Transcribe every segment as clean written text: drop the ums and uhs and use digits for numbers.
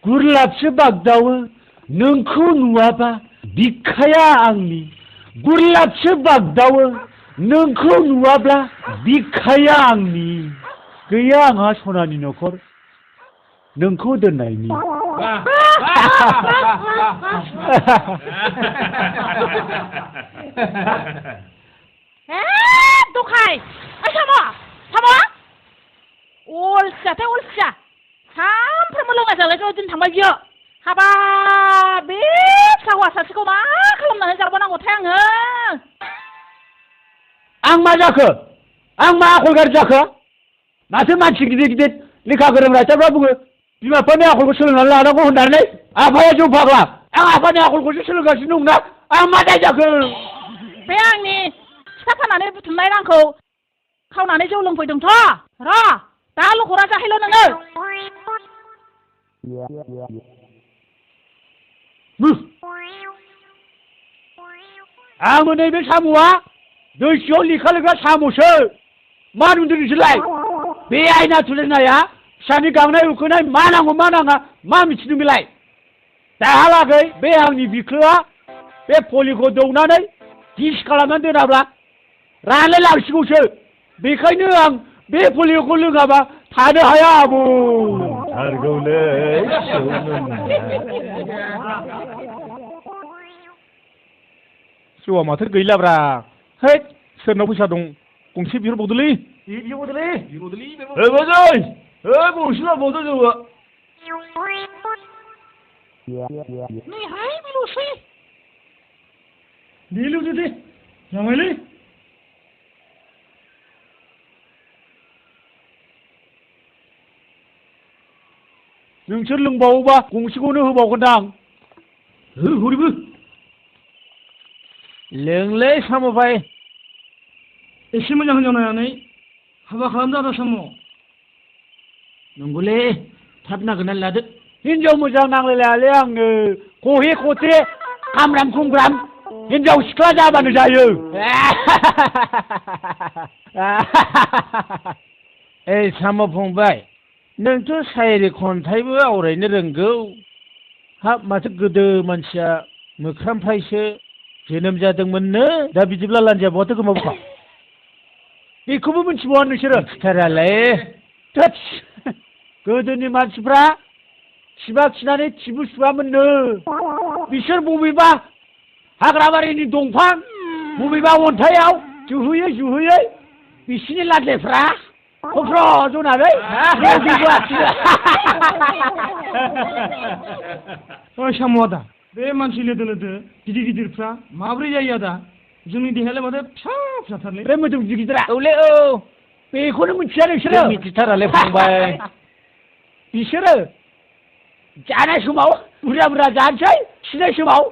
गुरलाबसो बागदावो नोंखौ नुवाबा बिखाया आंनि गुरलाबसो बागदावो नोंखौ नुवाब्ला बिखाया आंनि गैया आंहा सनानि न'खर नोंखौ दोननायनि दखाय साम' अलसियाथाय अलसिया सानफ्रोमबो लोंना जालायथ' दिन थांबाय बियो हाबा बे फिसा हौवा सासेखौ मा खालामनानै जाबावनांगौथाय आङो आं मा जाखो आं मा आखल गाज्रि जाखो माथो मानसि गिदिर गिदिर लेखा गोरों रायटारफ्रा बुङो बिमा बिफानि आखलखौ सोलोंनानै लानांगौ होननानै आफाया जौ फाग्ला आं आफानि आखलखौसो सोलोंगासिनो दंना आं मा दाय जाखो बे आंनि फिथा फाननानै बुथुमनाय रांखौ खावनानै जौ लोंफैदोंथ' र' दा लखरा जाहैल' नोङो आंबो नैबे साम'आ दैसियाव लेखा लिरग्रा साम'सो मा नुदों नोंसोरलाय बे आयना थुलायनाया फिसानि गांनाय उखैनाय मा नांगौ मा नाङा मा मिथिदों बेलाय दाहालागै बे आंनि बिख्लोआ बे पलिखौ दौनानै गिस खालामनानै दोनाब्ला रानलाय लांसिगौसो बेखायनो आं बे पलिखौ लोङाबा थानो हाया आबौ थारगौलै जौआ माथो गैलाब्रा है सोरनाव फैसा दं गंसे बिहरबावदोलै गंसेल' बावदो जौआ नैहाय बेल'सै बेल'दो दे जाबायलै नोंसोर लोंबावोबा गंसेखौनो होबावगोनदां हरैबो लोंलै साम' भाइ एसे मोजां हिनजाव नायनानै हाबा खालामदो आदा साम' नंगौलै थाब नागिरनानै लादो हिनजाव मोजां नांलायलायालै आंनो खहे खथे खामराम खुमग्राम हिनजाव सिख्ला जाबानो जायो ओइ साम' फंबाय नोंथ' सायरि खन्थाइबो आवरायनो रोंगौ हाब माथो गोदो मानसिया मोख्रामफ्रायसो जोनोम जादोंमोननो दा बिदिब्ला लान्जाया बहाथो गोमाबोखा बेखौबो मिथिबावा नोंसोरो खिथारालै थोस गोदोनि मानसिफ्रा खिबा खिनानै खिबु सुवामोननो बिसोर बबेबा हाग्राबारिनि दंफां बबेबा अन्थाइयाव जुहैयै बिसिनि लान्जायफ्रा खफ्र जनानै ओइ साम' आदा बे मानसि लोदो लोदो गिदिर गिदिरफ्रा माब्रै जायो आदा जोंनि देहायालाय माथो फिसा फिसाथारलै बे मोदोम गिदिर गिदिरा औलै औ बेखौनो मिथिया नोंसोरो मिथिथारालै फंबाय बिसोरो जानाय समाव बुरजा बुरजा जानोसै खिनाय समाव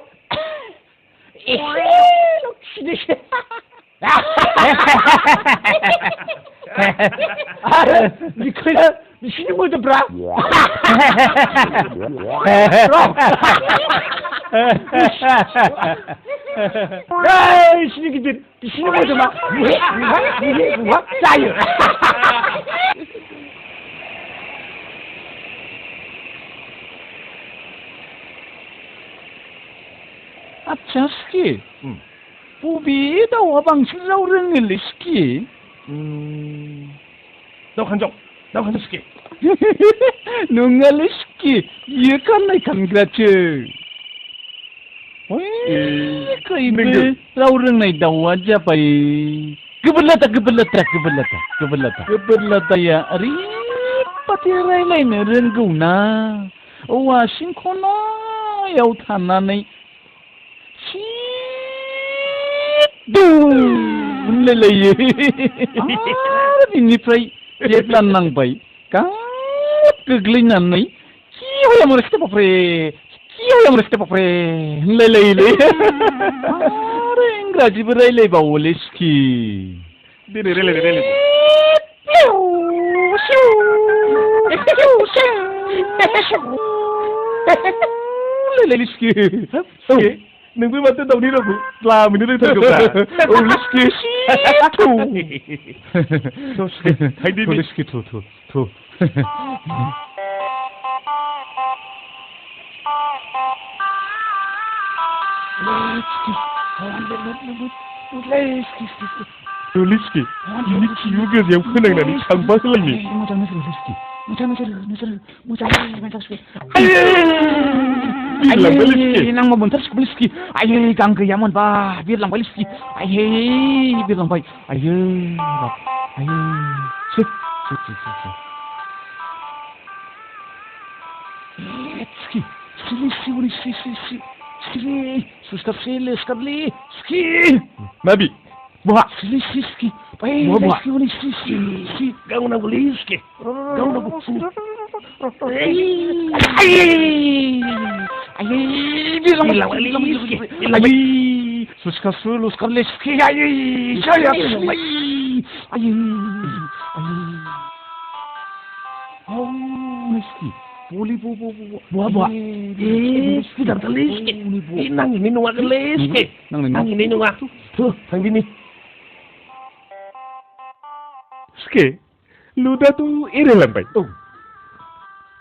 एसेल' खिनोसै आरो बेखायनो बिसिनि मोदोमफ्रा बिसिनि गिदिर बिसिनि मोदोमा जायो आदसा सिखि बबे दाउआ बांसिन राव रोङोलै सिखि दाउ खानजं सिखि नङालै सिखि बियो खाननाय खानग्रासो खैबो राव रोंनाय दाउआ जाबाय गोबोरलादाया ओरैबादि रायलायनो रोंगौ ना औवा सिंखनायाव थानानै होनलायलायो आरो बिनिफ्राय जेब्ला नांबाय गाब गोग्लैनानै होनलायलायोलै आरो इंराजिबो रायलायबावोलै सिखि देनै रायलायदो सिखि नोंबो माथो दाउनि रावखौ लामैनो रोंथारगौब्रा लिस्कि बिनि खिबु गोजायाव फोनांनानै थांबा होलायनो बिरलांबाय लिस्कि नांगौ मोनथारसिगौ लिस्कि आयै गां गैयामोनबा बिरलांबाय लिस्कि आयै बिरलांबाय आयै आयै Nabi, buah, ski, buah, ski, kau nak beli ski, kau nak beli, suska ski, saya, oh, ski. Boleh, buah. Sudah terlis. Nang ini nunggu terlis. Nang ini nunggu. Tuh, nang ini. Ski, luda tu iri lambai. Oh,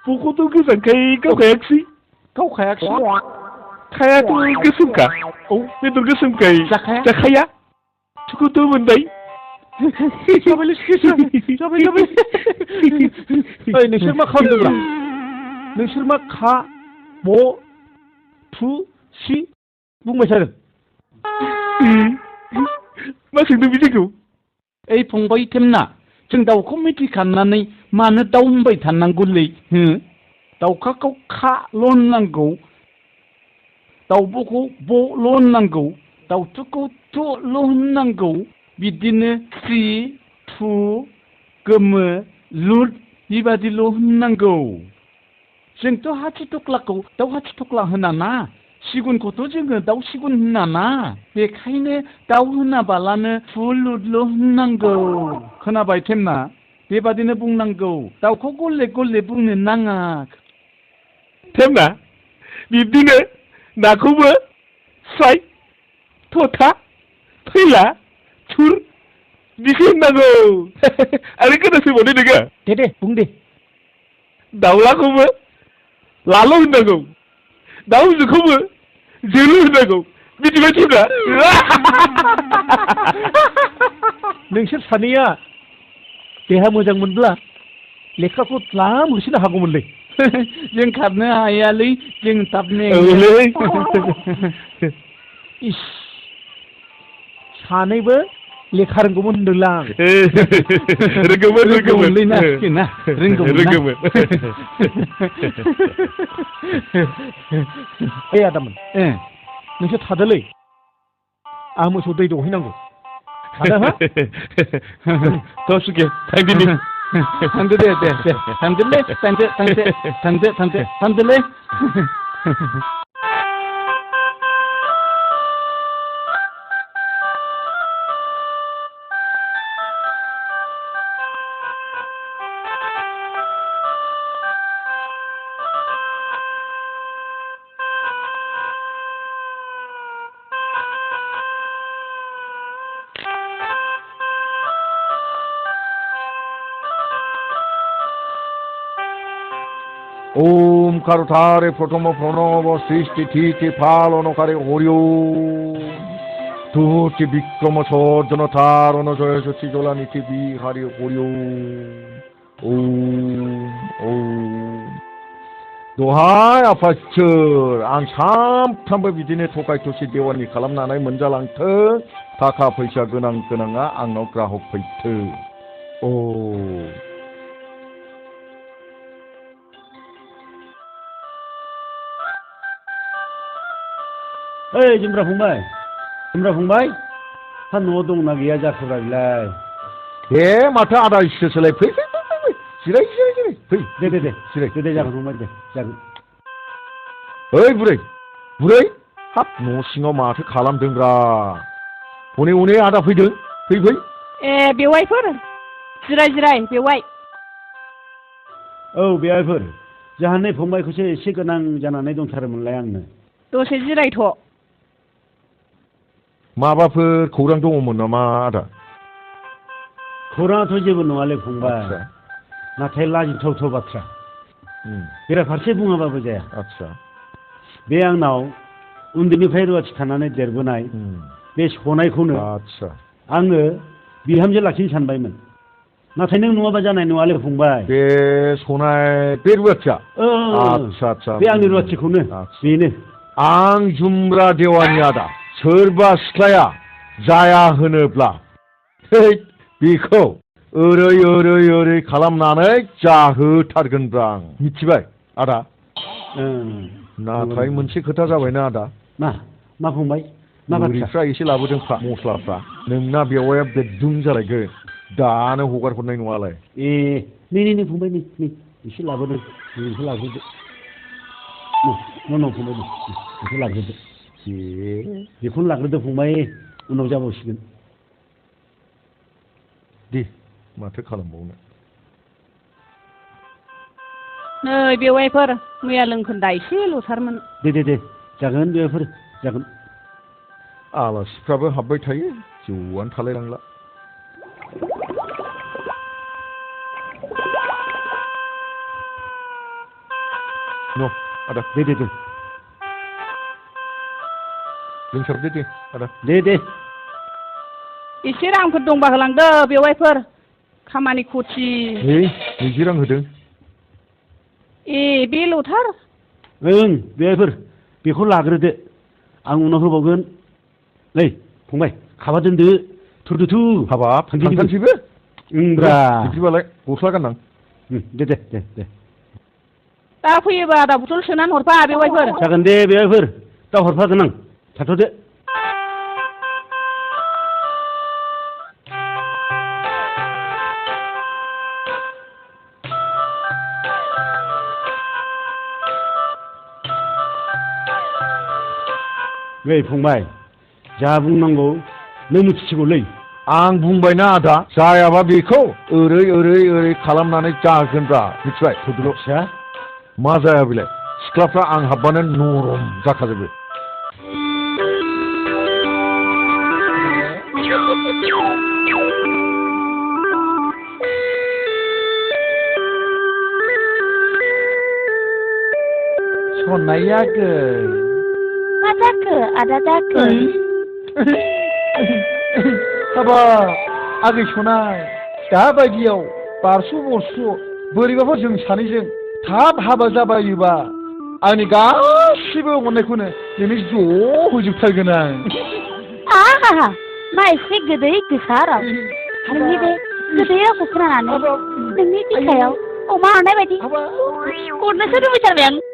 pukul tu kesangkai kau kayak sih. Kau kayak sih. Kayak tu kesungka. Oh, itu kesungkai. Cakaya. Cukup tu bendai. Coba lihat. Ini siapa kau tu? नोंसोर मा खा म थु सि बुंबाय थादों मा सोंदों बिदिखौ ओइ फंबाय थेमना जों दाउखौ मिथिखानानै मानो दाउ होनबाय थानांगौलै हो दाउखाखौ खाल' होननांगौ दाउब'खौ ब'ल' होननांगौ दाउथुखौ थुल' होननांगौ बिदिनो सि थु गोमो लुद बेबादिल' होननांगौ जोंथ' हाथिथख्लाखौ दाउ हाथिथख्ला होनाना सिगुनखौथ' जोङो दाउ सिगुन होनाना बेखायनो दाउ होनाबालानो फुलुदल' होननांगौ खोनाबाय थेमना बेबादिनो बुंनांगौ दाउखौ गले गले बुंनो नाङा थेमना बिब्दिनो नाखौबो स्राय थथा फैला थुर बिदि होननांगौ आरो खोनासंबावदो नोङो दे बुं दे दाउलाखौबो लाल' होननांगौ दाउ जोखौबो जोलु होननांगौ मिथिबाय थेमना नोंसोर सानैया देहा मोजां मोनब्ला लेखाखौ द्लाम होसोनो हागौमोनलै जों खारनो हायालै जों थाबनो इस सानैबो लेखा रोंगौमोन होनदोंलां रोंगौमोनलै ना रोंगौमोन ओइ आदामोन नोंसोर थादोलै आं मोसौ दै दौहैनांगौ थादो हा थ'सुके थांदिनि थांदो दे थांदोलै थांदोलै ओम कारुथारे प्रथम प्रणव सृष्टि थीति फाल अनकारे हरिओ तुति विक्रम सर्जन तारण जय सचि जला नीति बिहारी हरिओ ओम दहाय आफासोर आं सानफ्रामबो बिदिनो थगाय थसि देवानि खालामनानै मोनजालांथों थाखा फैसा गोनाङा आंनाव ग्राहक फैथों ओ ओइ जुमब्रा फंबाय हा न'आव दंना गैया जाखोब्रा बिलाय दे माथो आदा इसोरसोलाय फै जिराय फै दे जिराय जागोन फंबाय दे जागोन ओइ बुरै हाब न' सिङाव माथो खालामदोंब्रा हनै आदा फैदों फै ए बेवाइफोर जिराय बेवाइ औ बेवाइफोर जोंहा नै फंबायखौसो एसे गोनां जानानै दंथारोमोनलाय आंनो दसे जिरायथ' माबाफोर खौरां दङमोन नामा आदा खौराङाथ' जेबो नङालै फंबाय नाथाय लाजिथावथाव बाथ्रा बेराफारसे बुङाबाबो जाया आच्छा बे आंनाव उन्दैनिफ्राय रुवाथि थानानै देरबोनाय बे सनायखौनो आदसा आङो बिहामजो लाखिनो सानबायमोन नाथाय नों नङाबा जानाय नङालै फंबाय बे सनाय बे रुवाथिया आदसा आदसा बे आंनि रुवाथिखौनो बेनो आं जुमब्रा देवानि आदा सोरबा सिख्लाया जाया होनोब्ला बेखौ ओरै ओरै ओरै खालामनानै जाहोथारगोनब्रा आं मिथिबाय आदा नाथाय मोनसे खोथा जाबायना आदा मा फंबाय मा बाथ्रा ओरैफ्रा एसे लाबोदोंफ्रा मस्लाफ्रा नोंना बेवाया बेदुम जालायगोन दानो हगार हरनाय नङालाय नै फंबाय नै एसे लाबोदों बेखौ लाग्रोदो न' फंबाय बेखौ लाग्रोदो बेखौनो लाग्रोदो फंबाय उनाव जाबावसिगोन दे माथो खालामबावनो नै बेवाइफोर मैया लोंखोन्दा एसे ल'थारमोन दे जागोन बेवाइफोर जागोन आलासिफ्राबो हाबबाय थायो जौआनो थालायलांला न' आदा दे लोंसाबदो दे आदा दे एसे रांफोर दंबा होलांदो बेवाइफोर खामानि खथि नैजि रां होदों बे ल'थार बेवाइफोर बेखौ लाग्रोदो आं उनाव होबावगोन नै फंबाय खाबा दोनदो थुरदो हाबाब थांखानोसैबो बिदिबालाय गस्ला गाननां दे दा फैयोबा आदा बथल सोनानै हरफा बेवाइफोर जागोन दे बेवाइफोर दा हरफागोन आं थाथ'दो नै फंबाय जा बुंनांगौ नों मिथिसिगौलै आं बुंबायना आदा जायाबा बेखौ ओरै ओरै ओरै खालामनानै जागोनब्रा मिथिबाय थुदुल' फिसा मा जाया बेलाय सिख्लाफ्रा आं हाबबानो नरम जाखाजोबो सनायागै मा जाखो आदा जाखो हाबाब आगै सनाय दाबायदियाव बारस' बरस' बोरैबाफोर जों सानैजों थाब हाबा जाबायोबा आंनि गासिबो अननायखौनो दिनै ज' होजोबथारगोन आं आहा मा एसे गोदै गोसा राव नोंनि बे गोदै रावखौ खोनानानै नोंनि बिखायाव अमा हरनाय बायदि हरनोसो लुबैथारबाय आं